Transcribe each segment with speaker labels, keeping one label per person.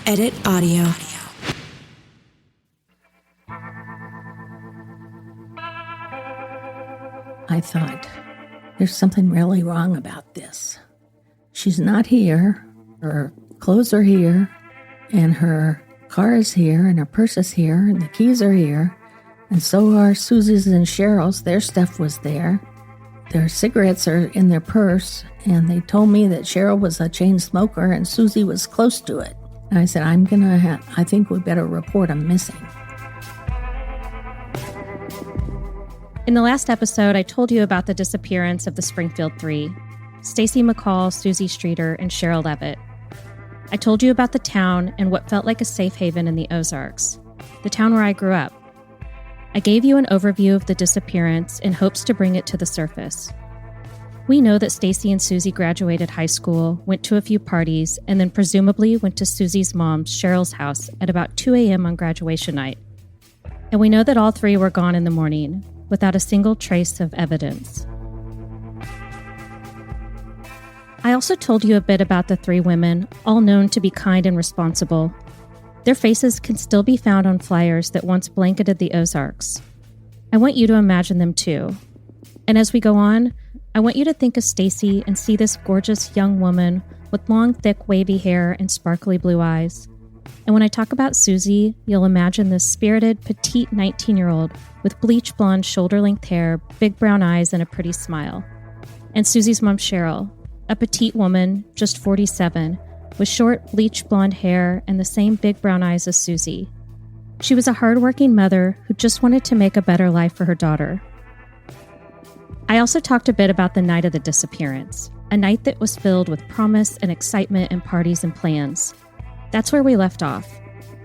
Speaker 1: Edit audio.
Speaker 2: I thought, there's something really wrong about this. She's not here, her clothes are here, and her car is here, and her purse is here, and the keys are here, and so are Susie's and Cheryl's. Their stuff was there. Their cigarettes are in their purse, and they told me that Cheryl was a chain smoker and Susie was close to it. And I said, I think we better report them missing.
Speaker 3: In the last episode, I told you about the disappearance of the Springfield Three, Stacy McCall, Susie Streeter, and Cheryl Levitt. I told you about the town and what felt like a safe haven in the Ozarks, the town where I grew up. I gave you an overview of the disappearance in hopes to bring it to the surface. We know that Stacy and Susie graduated high school, went to a few parties, and then presumably went to Susie's mom, Cheryl's house at about 2 a.m. on graduation night. And we know that all three were gone in the morning, without a single trace of evidence. I also told you a bit about the three women, all known to be kind and responsible. Their faces can still be found on flyers that once blanketed the Ozarks. I want you to imagine them too. And as we go on, I want you to think of Stacy and see this gorgeous young woman with long, thick, wavy hair and sparkly blue eyes. And when I talk about Susie, you'll imagine this spirited, petite 19-year-old with bleach blonde, shoulder-length hair, big brown eyes, and a pretty smile. And Susie's mom, Cheryl, a petite woman, just 47, with short, bleach blonde hair and the same big brown eyes as Susie. She was a hardworking mother who just wanted to make a better life for her daughter. I also talked a bit about the night of the disappearance, a night that was filled with promise and excitement and parties and plans. That's where we left off,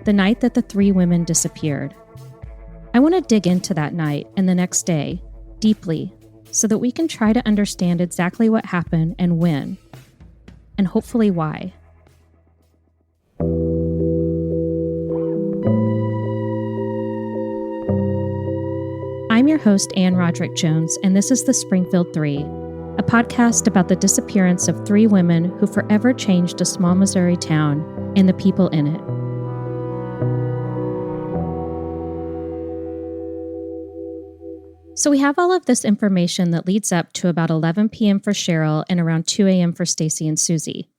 Speaker 3: the night that the three women disappeared. I want to dig into that night and the next day, deeply, so that we can try to understand exactly what happened and when, and hopefully why. I'm your host, Ann Roderick Jones, and this is The Springfield Three, a podcast about the disappearance of three women who forever changed a small Missouri town and the people in it. So we have all of this information that leads up to about 11 p.m. for Cheryl and around 2 a.m. for Stacy and Susie.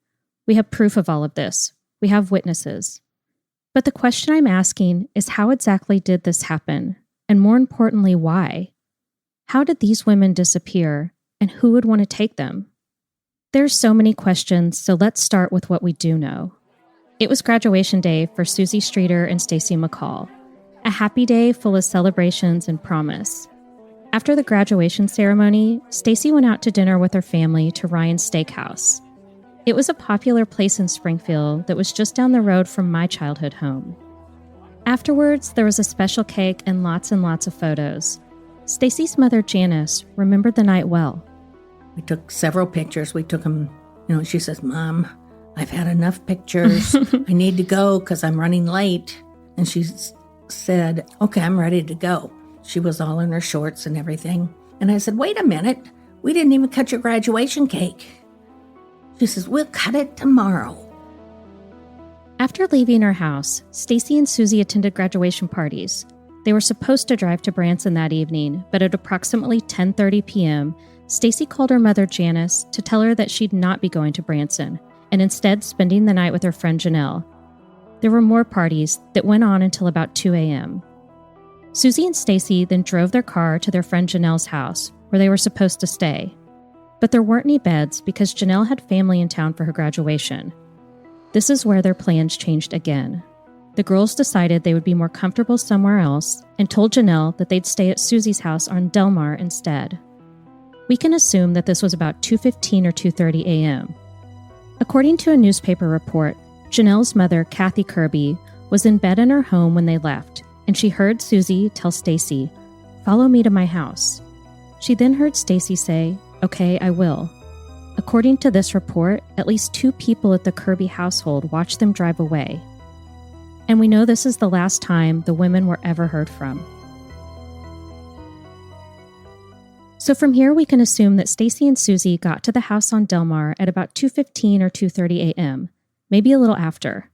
Speaker 3: We have proof of all of this. We have witnesses. But the question I'm asking is, how exactly did this happen? And more importantly, why? How did these women disappear, and who would want to take them? There's so many questions, so let's start with what we do know. It was graduation day for Susie Streeter and Stacy McCall, a happy day full of celebrations and promise. After the graduation ceremony, Stacy went out to dinner with her family to Ryan's Steakhouse. It was a popular place in Springfield that was just down the road from my childhood home. Afterwards, there was a special cake and lots of photos. Stacy's mother, Janis, remembered the night well.
Speaker 2: We took several pictures. We took them, she says, "Mom, I've had enough pictures. I need to go because I'm running late." And she said, "Okay, I'm ready to go." She was all in her shorts and everything. And I said, "Wait a minute. We didn't even cut your graduation cake." She says, "We'll cut it tomorrow."
Speaker 3: After leaving her house, Stacy and Susie attended graduation parties. They were supposed to drive to Branson that evening, but at approximately 10:30 p.m., Stacy called her mother, Janis, to tell her that she'd not be going to Branson, and instead spending the night with her friend Janelle. There were more parties that went on until about 2 a.m. Susie and Stacy then drove their car to their friend Janelle's house, where they were supposed to stay. But there weren't any beds because Janelle had family in town for her graduation. This is where their plans changed again. The girls decided they would be more comfortable somewhere else and told Janelle that they'd stay at Susie's house on Delmar instead. We can assume that this was about 2:15 or 2:30 a.m. According to a newspaper report, Janelle's mother, Kathy Kirby, was in bed in her home when they left, and she heard Susie tell Stacy, "Follow me to my house." She then heard Stacy say, "Okay, I will." According to this report, at least 2 people at the Kirby household watched them drive away. And we know this is the last time the women were ever heard from. So from here, we can assume that Stacy and Susie got to the house on Delmar at about 2:15 or 2:30 a.m., maybe a little after.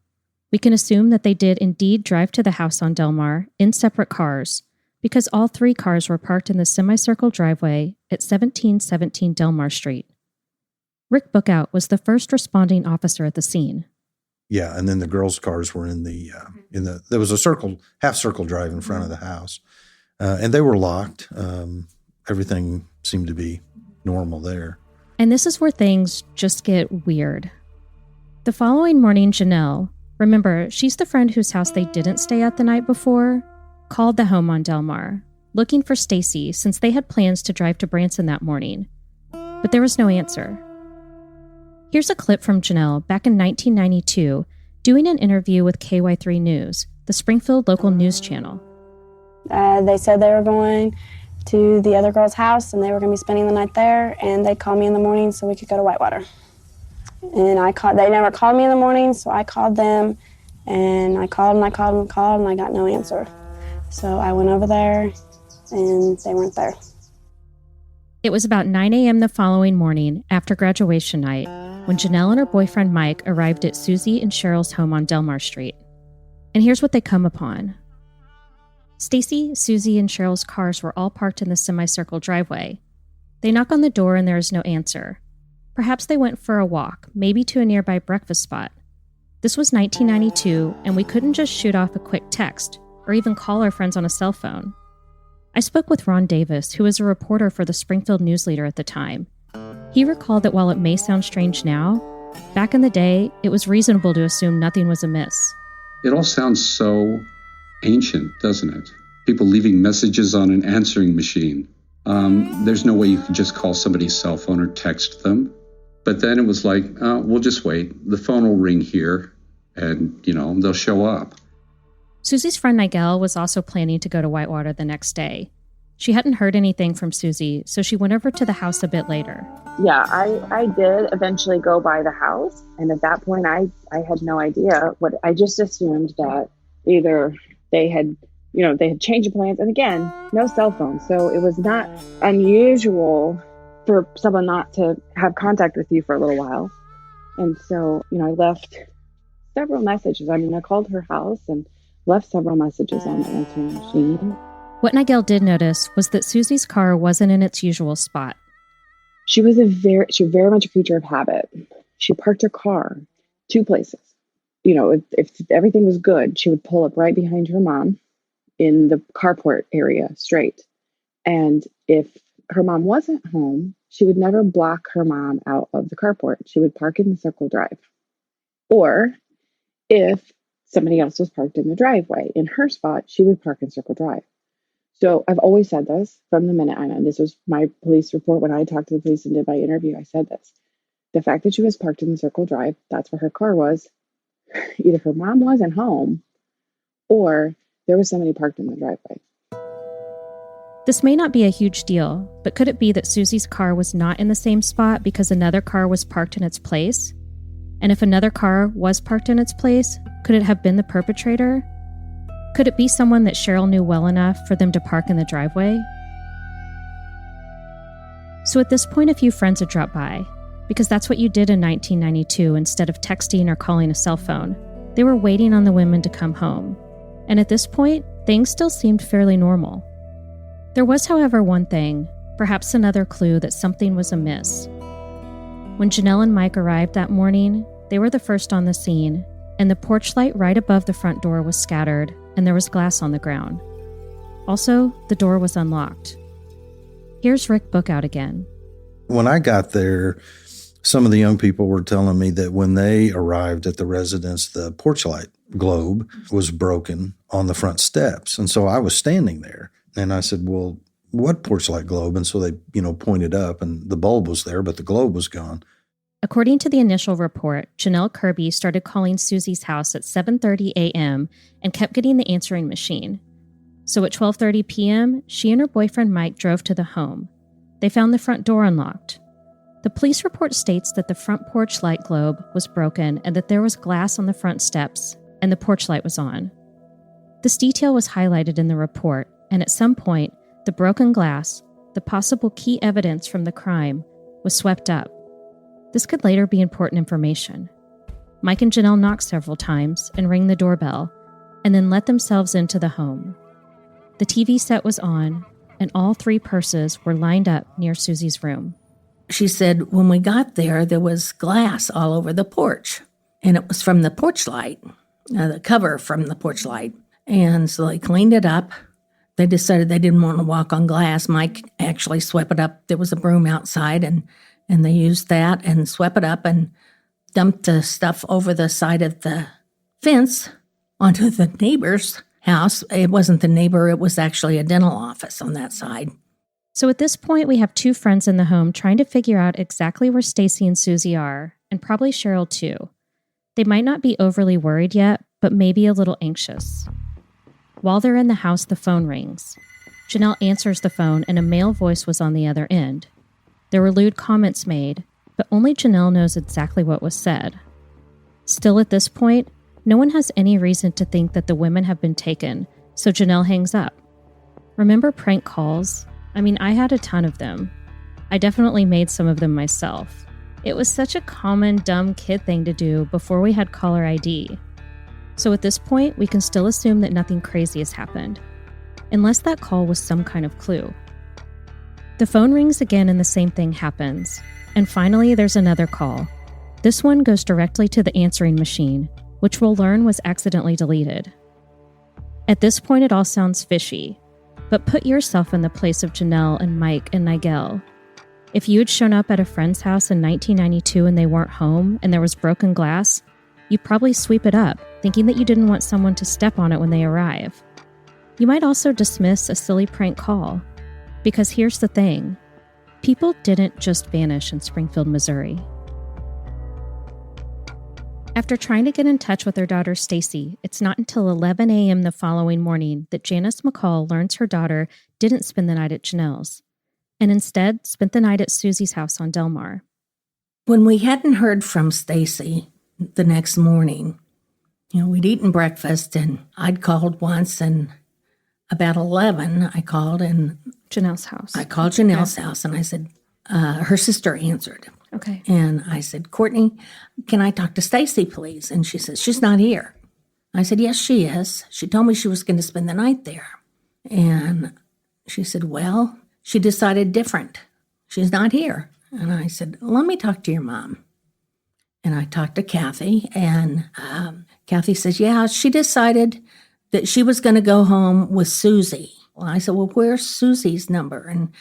Speaker 3: We can assume that they did indeed drive to the house on Delmar in separate cars, because all 3 cars were parked in the semicircle driveway at 1717 Delmar Street. Rick Bookout was the first responding officer at the scene.
Speaker 4: Yeah, and then the girls' cars were in the there was a half circle drive in front of the house, and they were locked. Everything seemed to be normal there.
Speaker 3: And this is where things just get weird. The following morning, Janelle, remember, she's the friend whose house they didn't stay at the night before, called the home on Delmar, looking for Stacy since they had plans to drive to Branson that morning. But there was no answer. Here's a clip from Janelle back in 1992 doing an interview with KY3 News, the Springfield local news channel.
Speaker 5: They said they were going to the other girl's house and they were going to be spending the night there, and they'd call me in the morning so we could go to Whitewater. And they never called me in the morning, so I called them, and I called and I called and called, and I got no answer. So I went over there, and they weren't there.
Speaker 3: It was about 9 a.m. the following morning after graduation night when Janelle and her boyfriend Mike arrived at Susie and Cheryl's home on Delmar Street. And here's what they come upon. Stacy, Susie, and Cheryl's cars were all parked in the semicircle driveway. They knock on the door and there is no answer. Perhaps they went for a walk, maybe to a nearby breakfast spot. This was 1992, and we couldn't just shoot off a quick text or even call our friends on a cell phone. I spoke with Ron Davis, who was a reporter for the Springfield News Leader at the time. He recalled that while it may sound strange now, back in the day, it was reasonable to assume nothing was amiss.
Speaker 6: It all sounds so ancient, doesn't it? People leaving messages on an answering machine. There's no way you could just call somebody's cell phone or text them. But then it was like, we'll just wait. The phone will ring here and, they'll show up.
Speaker 3: Susie's friend Nigel was also planning to go to Whitewater the next day. She hadn't heard anything from Susie, so she went over to the house a bit later.
Speaker 7: Yeah, I did eventually go by the house. And at that point, I had no idea. I just assumed that either they had changed the plans. And again, no cell phone. So it was not unusual for someone not to have contact with you for a little while. And so, I left several messages. I called her house and left several messages on the answering machine.
Speaker 3: What Nigel did notice was that Susie's car wasn't in its usual spot.
Speaker 7: She was very much a creature of habit. She parked her car 2 places. If everything was good, she would pull up right behind her mom in the carport area straight. And if her mom wasn't home, she would never block her mom out of the carport. She would park in the circle drive. Or if somebody else was parked in the driveway in her spot, she would park in circle drive. So I've always said this from the minute I'm in. This was my police report when I talked to the police and did my interview. I said this. The fact that she was parked in the circle drive, that's where her car was. Either her mom wasn't home or there was somebody parked in the driveway.
Speaker 3: This may not be a huge deal, but could it be that Susie's car was not in the same spot because another car was parked in its place? And if another car was parked in its place, could it have been the perpetrator? Could it be someone that Cheryl knew well enough for them to park in the driveway? So at this point, a few friends had dropped by, because that's what you did in 1992 instead of texting or calling a cell phone. They were waiting on the women to come home. And at this point, things still seemed fairly normal. There was, however, one thing, perhaps another clue that something was amiss. When Janelle and Mike arrived that morning, they were the first on the scene, and the porch light right above the front door was scattered, and there was glass on the ground. Also, the door was unlocked. Here's Rick Bookout again.
Speaker 4: When I got there, some of the young people were telling me that when they arrived at the residence, the porch light globe was broken on the front steps. And so I was standing there, and I said, well, what porch light globe? And so they, pointed up, and the bulb was there, but the globe was gone.
Speaker 3: According to the initial report, Janelle Kirby started calling Susie's house at 7:30 a.m. and kept getting the answering machine. So at 12:30 p.m., she and her boyfriend Mike drove to the home. They found the front door unlocked. The police report states that the front porch light globe was broken and that there was glass on the front steps, and the porch light was on. This detail was highlighted in the report, and at some point, the broken glass, the possible key evidence from the crime, was swept up. This could later be important information. Mike and Janelle knock several times and ring the doorbell, and then let themselves into the home. The TV set was on, and all 3 purses were lined up near Susie's room.
Speaker 2: She said when we got there, there was glass all over the porch, and it was from the porch light, the cover from the porch light. And so they cleaned it up. They decided they didn't want to walk on glass. Mike actually swept it up. There was a broom outside, and they used that and swept it up and dumped the stuff over the side of the fence onto the neighbor's house. It wasn't the neighbor. It was actually a dental office on that side.
Speaker 3: So at this point, we have 2 friends in the home trying to figure out exactly where Stacy and Susie are, and probably Cheryl too. They might not be overly worried yet, but maybe a little anxious. While they're in the house, the phone rings. Janelle answers the phone, and a male voice was on the other end. There were lewd comments made, but only Janelle knows exactly what was said. Still at this point, no one has any reason to think that the women have been taken, so Janelle hangs up. Remember prank calls? I mean, I had a ton of them. I definitely made some of them myself. It was such a common, dumb kid thing to do before we had caller ID. So at this point, we can still assume that nothing crazy has happened, unless that call was some kind of clue. The phone rings again and the same thing happens. And finally, there's another call. This one goes directly to the answering machine, which we'll learn was accidentally deleted. At this point, it all sounds fishy, but put yourself in the place of Janelle and Mike and Nigel. If you had shown up at a friend's house in 1992 and they weren't home and there was broken glass, you'd probably sweep it up, thinking that you didn't want someone to step on it when they arrive. You might also dismiss a silly prank call, because here's the thing. People didn't just vanish in Springfield, Missouri. After trying to get in touch with her daughter Stacy, it's not until 11 a.m. the following morning that Janis McCall learns her daughter didn't spend the night at Janelle's, and instead spent the night at Susie's house on Delmar.
Speaker 2: When we hadn't heard from Stacy the next morning, we'd eaten breakfast, and I'd called once, and about 11, I called, and
Speaker 3: Janelle's house.
Speaker 2: I called Janelle's house, and I said, her sister answered.
Speaker 3: Okay.
Speaker 2: And I said, Courtney, can I talk to Stacy, please? And she says, she's not here. I said, yes, she is. She told me she was going to spend the night there. And she said, well, she decided different. She's not here. And I said, let me talk to your mom. And I talked to Kathy, and Kathy says, yeah, she decided that she was going to go home with Susie. Well, I said, well, where's Susie's number? And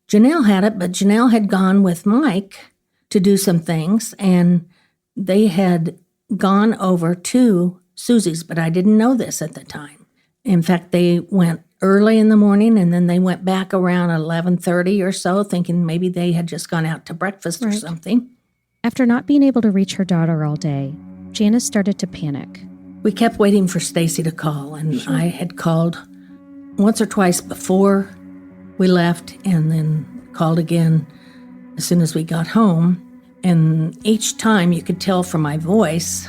Speaker 2: Janelle had it, but Janelle had gone with Mike to do some things, and they had gone over to Susie's, but I didn't know this at the time. In fact, they went early in the morning, and then they went back around 11:30 or so, thinking maybe they had just gone out to breakfast or something.
Speaker 3: After not being able to reach her daughter all day, Janis started to panic.
Speaker 2: We kept waiting for Stacy to call, and I had called once or twice before we left, and then called again as soon as we got home. And each time you could tell from my voice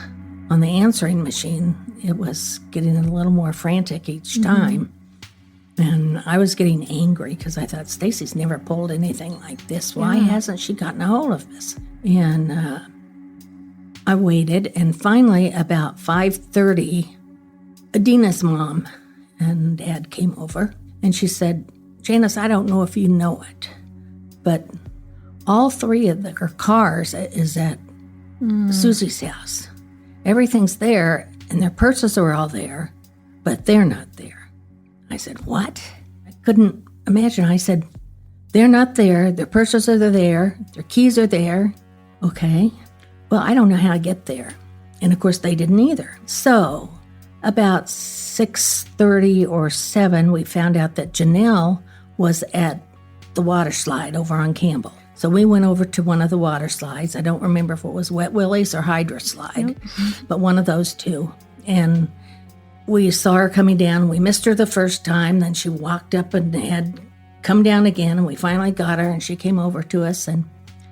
Speaker 2: on the answering machine, it was getting a little more frantic each time. And I was getting angry because I thought, Stacy's never pulled anything like this. Why hasn't she gotten a hold of this? And I waited, and finally about 5:30, Adina's mom and dad came over, and she said, Janis, I don't know if you know it, but all 3 of their cars is at Susie's house. Everything's there, and their purses are all there, but they're not there. I said, what? I couldn't imagine. I said, they're not there. Their purses are there. Their keys are there. Okay. Well, I don't know how to get there. And of course, they didn't either. So about 6:30 or 7, we found out that Janelle was at the water slide over on Campbell. So we went over to one of the water slides. I don't remember if it was Wet Willie's or Hydra Slide, but one of those two. And we saw her coming down. We missed her the first time. Then she walked up and had come down again. And we finally got her, and she came over to us. And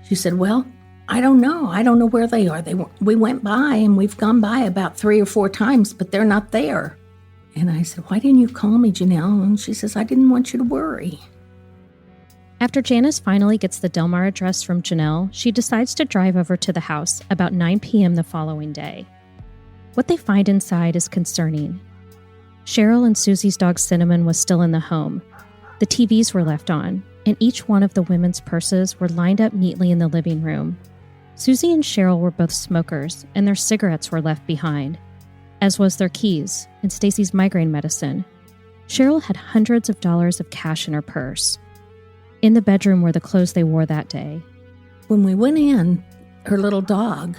Speaker 2: she said, well, I don't know. I don't know where they are. We went by, and we've gone by about 3 or 4 times, but they're not there. And I said, why didn't you call me, Janelle? And she says, I didn't want you to worry.
Speaker 3: After Janis finally gets the Delmar address from Janelle, she decides to drive over to the house about 9 p.m. the following day. What they find inside is concerning. Cheryl and Susie's dog Cinnamon was still in the home. The TVs were left on, and each one of the women's purses were lined up neatly in the living room. Susie and Cheryl were both smokers, and their cigarettes were left behind, as was their keys and Stacy's migraine medicine. Cheryl had hundreds of dollars of cash in her purse. In the bedroom were the clothes they wore that day.
Speaker 2: When we went in, her little dog,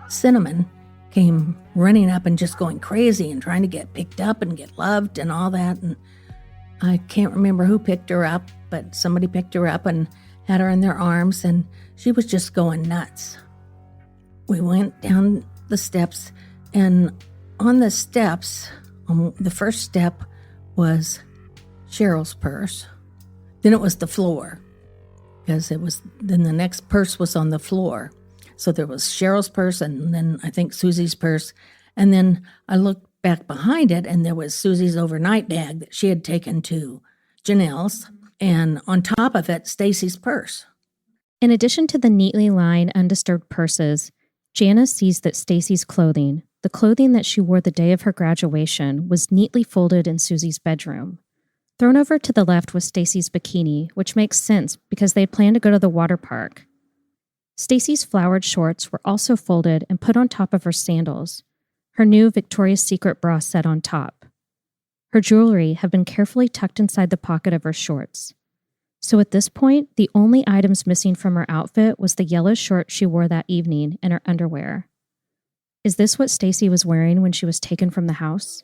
Speaker 2: Cinnamon, came running up and just going crazy and trying to get picked up and get loved and all that. And I can't remember who picked her up, but somebody picked her up and had her in their arms, and she was just going nuts. We went down the steps, and on the steps, the first step was Cheryl's purse. Then it was the floor, because then the next purse was on the floor. So there was Cheryl's purse, and then I think Susie's purse. And then I looked back behind it, and there was Susie's overnight bag that she had taken to Janelle's. And on top of it, Stacy's purse.
Speaker 3: In addition to the neatly lined, undisturbed purses, Janis sees that Stacy's clothing, the clothing that she wore the day of her graduation, was neatly folded in Susie's bedroom. Thrown over to the left was Stacy's bikini, which makes sense because they had planned to go to the water park. Stacy's flowered shorts were also folded and put on top of her sandals, her new Victoria's Secret bra set on top. Her jewelry had been carefully tucked inside the pocket of her shorts. So at this point, the only items missing from her outfit was the yellow shirt she wore that evening and her underwear. Is this what Stacy was wearing when she was taken from the house?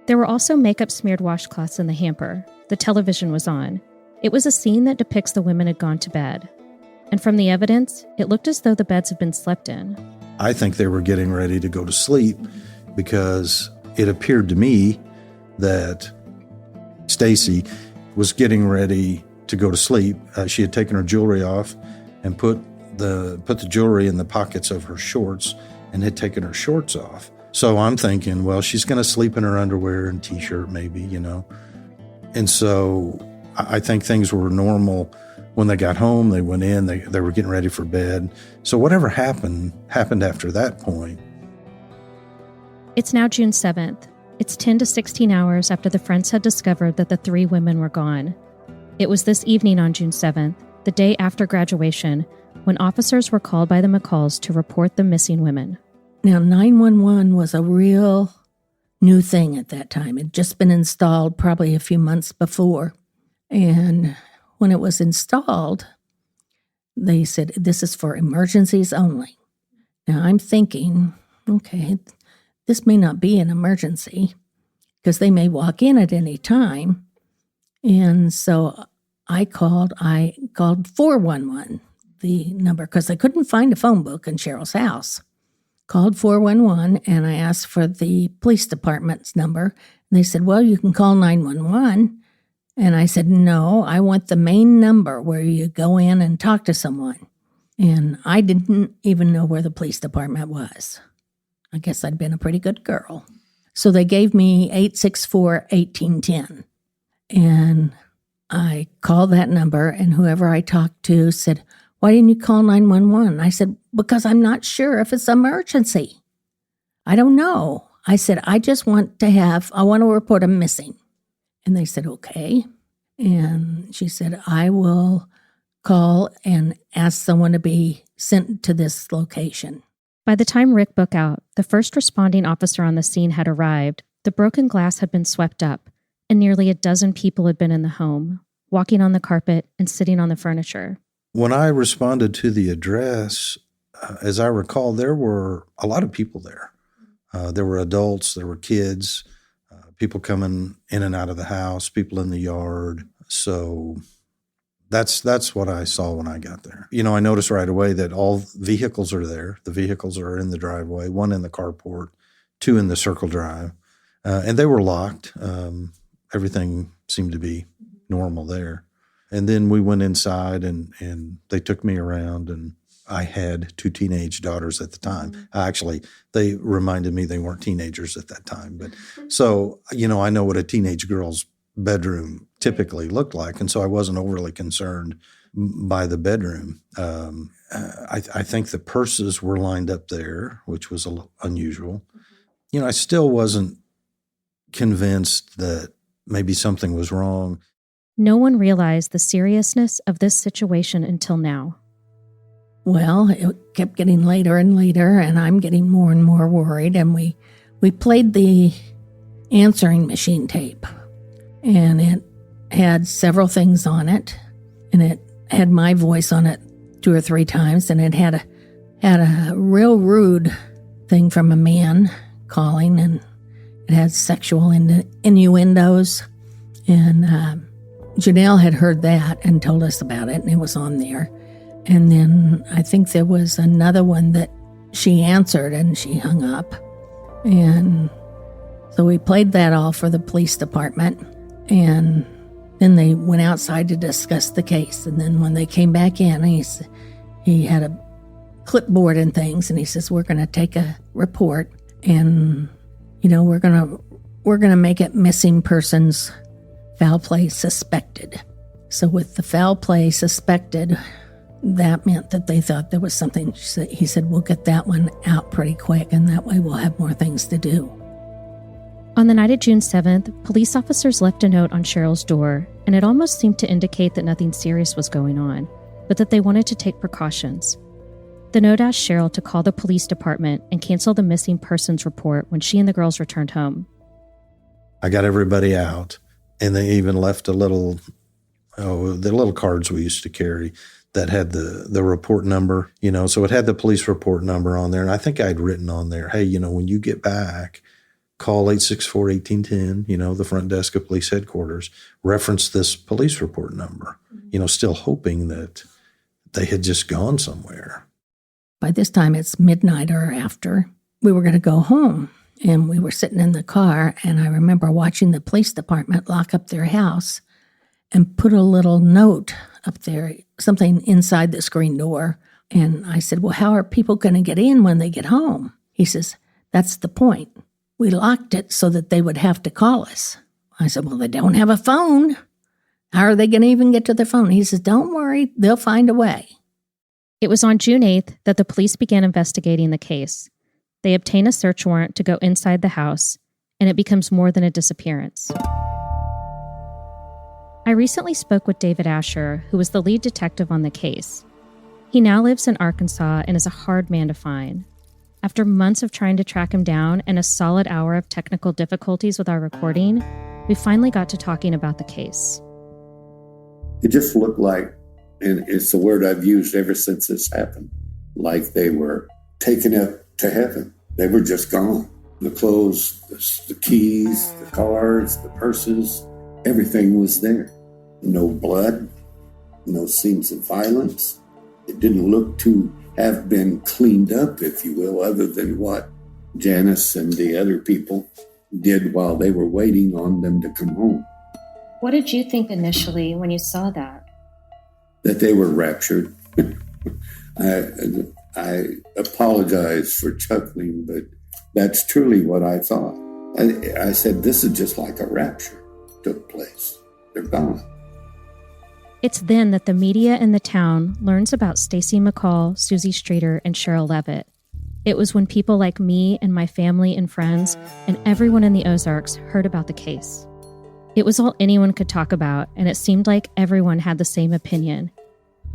Speaker 3: There were also makeup-smeared washcloths in the hamper. The television was on. It was a scene that depicts the women had gone to bed. And from the evidence, it looked as though the beds had been slept in.
Speaker 4: I think they were getting ready to go to sleep because it appeared to me that Stacy was getting ready to go to sleep. She had taken her jewelry off and put the jewelry in the pockets of her shorts and had taken her shorts off. So I'm thinking, well, she's going to sleep in her underwear and T-shirt maybe, And so I think things were normal. When they got home, they went in, they were getting ready for bed. So whatever happened after that point.
Speaker 3: It's now June 7th. It's 10 to 16 hours after the friends had discovered that the three women were gone. It was this evening on June 7th, the day after graduation, when officers were called by the McCalls to report the missing women.
Speaker 2: Now, 911 was a real new thing at that time. It had just been installed probably a few months before. And when it was installed, they said, this is for emergencies only. Now, I'm thinking, okay, this may not be an emergency because they may walk in at any time. And so I called 411, the number, because I couldn't find a phone book in Cheryl's house. Called 411, and I asked for the police department's number. And they said, well, you can call 911. And I said, no, I want the main number where you go in and talk to someone. And I didn't even know where the police department was. I guess I'd been a pretty good girl. So they gave me 864-1810. And I called that number, and whoever I talked to said, why didn't you call 911? I said, because I'm not sure if it's an emergency. I don't know. I said, I want to report a missing. And they said, okay. And she said, I will call and ask someone to be sent to this location.
Speaker 3: By the time Rick Bookout, the first responding officer on the scene, had arrived, the broken glass had been swept up, and nearly a dozen people had been in the home, walking on the carpet and sitting on the furniture.
Speaker 4: When I responded to the address, as I recall, there were a lot of people there. There were adults, there were kids, people coming in and out of the house, people in the yard. So that's what I saw when I got there. I noticed right away that all vehicles are there. The vehicles are in the driveway, one in the carport, two in the circle drive. And they were locked. Everything seemed to be normal there. And then we went inside and they took me around, and I had two teenage daughters at the time. Actually, they reminded me they weren't teenagers at that time. But so, I know what a teenage girl's bedroom typically looked like. And so I wasn't overly concerned by the bedroom. I think the purses were lined up there, which was unusual. I still wasn't convinced that maybe something was wrong.
Speaker 3: No one realized the seriousness of this situation until now.
Speaker 2: Well, it kept getting later and later, and I'm getting more and more worried. And we played the answering machine tape, and it had several things on it, and it had my voice on it 2 or 3 times, and it had a real rude thing from a man calling, and it had sexual innuendos, and Janelle had heard that and told us about it, and it was on there. And then I think there was another one that she answered and she hung up. And so we played that all for the police department. And then they went outside to discuss the case. And then when they came back in, he had a clipboard and things. And he says, we're going to take a report. And, we're going to make it missing persons, foul play suspected. So with the foul play suspected, that meant that they thought there was something. He said, we'll get that one out pretty quick, and that way we'll have more things to do.
Speaker 3: On the night of June 7th, police officers left a note on Cheryl's door, and it almost seemed to indicate that nothing serious was going on, but that they wanted to take precautions. The note asked Cheryl to call the police department and cancel the missing persons report when she and the girls returned home.
Speaker 4: I got everybody out, and they even left the little cards we used to carry that had the report number, so it had the police report number on there. And I think I'd written on there, hey, when you get back, call 864-1810, the front desk of police headquarters, reference this police report number, still hoping that they had just gone somewhere.
Speaker 2: By this time, it's midnight or after. We were going to go home, and we were sitting in the car, and I remember watching the police department lock up their house and put a little note up there, something inside the screen door. And I said, well, how are people going to get in when they get home? He says, that's the point. We locked it so that they would have to call us. I said, well, they don't have a phone. How are they going to even get to their phone? He says, don't worry, they'll find a way.
Speaker 3: It was on June 8th that the police began investigating the case. They obtain a search warrant to go inside the house, and it becomes more than a disappearance. I recently spoke with David Asher, who was the lead detective on the case. He now lives in Arkansas and is a hard man to find. After months of trying to track him down and a solid hour of technical difficulties with our recording, we finally got to talking about the case.
Speaker 8: It just looked like, and it's the word I've used ever since this happened, like they were taken up to heaven. They were just gone. The clothes, the keys, the cars, the purses, everything was there. No blood, no scenes of violence. It didn't look to have been cleaned up, if you will, other than what Janis and the other people did while they were waiting on them to come home.
Speaker 3: What did you think initially when you saw that?
Speaker 8: That they were raptured. I apologize for chuckling, but that's truly what I thought. I said, this is just like a rapture took place. They're gone.
Speaker 3: It's then that the media in the town learns about Stacy McCall, Susie Streeter, and Cheryl Levitt. It was when people like me and my family and friends and everyone in the Ozarks heard about the case. It was all anyone could talk about, and it seemed like everyone had the same opinion.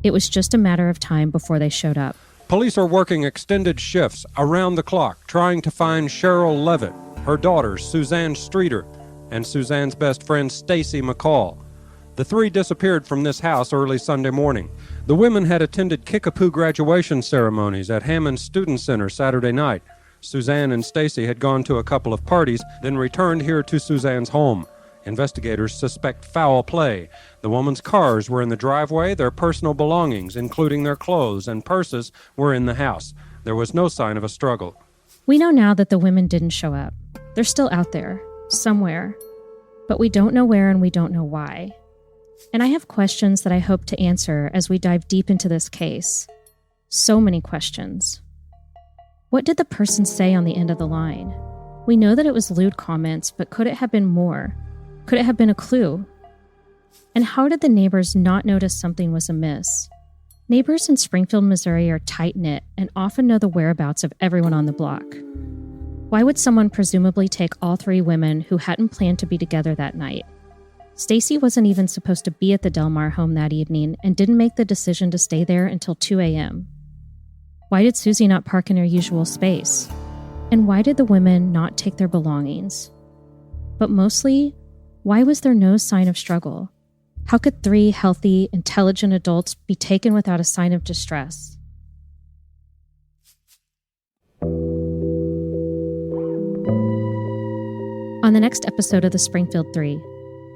Speaker 3: It was just a matter of time before they showed up.
Speaker 9: Police are working extended shifts around the clock trying to find Cheryl Levitt, her daughter Suzanne Streeter, and Suzanne's best friend Stacy McCall. The three disappeared from this house early Sunday morning. The women had attended Kickapoo graduation ceremonies at Hammond Student Center Saturday night. Suzanne and Stacy had gone to a couple of parties, then returned here to Suzanne's home. Investigators suspect foul play. The woman's cars were in the driveway. Their personal belongings, including their clothes and purses, were in the house. There was no sign of a struggle.
Speaker 3: We know now that the women didn't show up. They're still out there, somewhere. But we don't know where and we don't know why. And I have questions that I hope to answer as we dive deep into this case. So many questions. What did the person say on the end of the line? We know that it was lewd comments, but could it have been more? Could it have been a clue? And how did the neighbors not notice something was amiss? Neighbors in Springfield, Missouri are tight-knit and often know the whereabouts of everyone on the block. Why would someone presumably take all three women who hadn't planned to be together that night? Stacy wasn't even supposed to be at the Delmar home that evening and didn't make the decision to stay there until 2 a.m. Why did Susie not park in her usual space? And why did the women not take their belongings? But mostly, why was there no sign of struggle? How could three healthy, intelligent adults be taken without a sign of distress? On the next episode of the Springfield 3,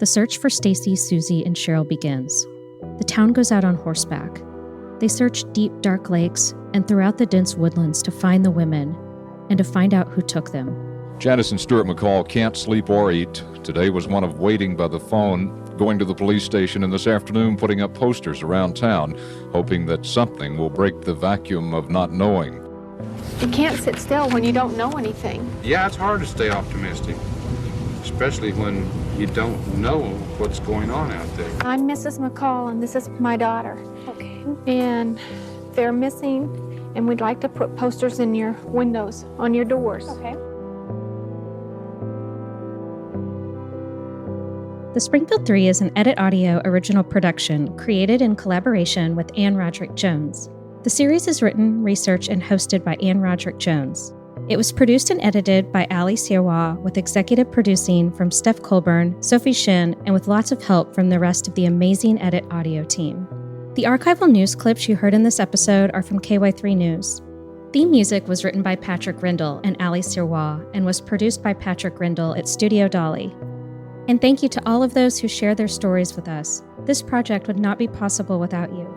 Speaker 3: the search for Stacy, Susie, and Cheryl begins. The town goes out on horseback. They search deep, dark lakes and throughout the dense woodlands to find the women and to find out who took them.
Speaker 10: Janis and Stuart McCall can't sleep or eat. Today was one of waiting by the phone, going to the police station, and this afternoon putting up posters around town, hoping that something will break the vacuum of not knowing.
Speaker 11: You can't sit still when you don't know anything.
Speaker 12: Yeah, it's hard to stay optimistic, especially when you don't know what's going on out there.
Speaker 11: I'm Mrs. McCall, and this is my daughter. Okay. And they're missing, and we'd like to put posters in your windows, on your doors.
Speaker 5: Okay.
Speaker 3: The Springfield 3 is an Edit Audio original production created in collaboration with Ann Roderick Jones. The series is written, researched, and hosted by Ann Roderick Jones. It was produced and edited by Ali Siawa, with executive producing from Steph Colburn, Sophie Shin, and with lots of help from the rest of the amazing Edit Audio team. The archival news clips you heard in this episode are from KY3 News. Theme music was written by Patrick Grindle and Ali Siawa and was produced by Patrick Grindle at Studio Dolly. And thank you to all of those who share their stories with us. This project would not be possible without you.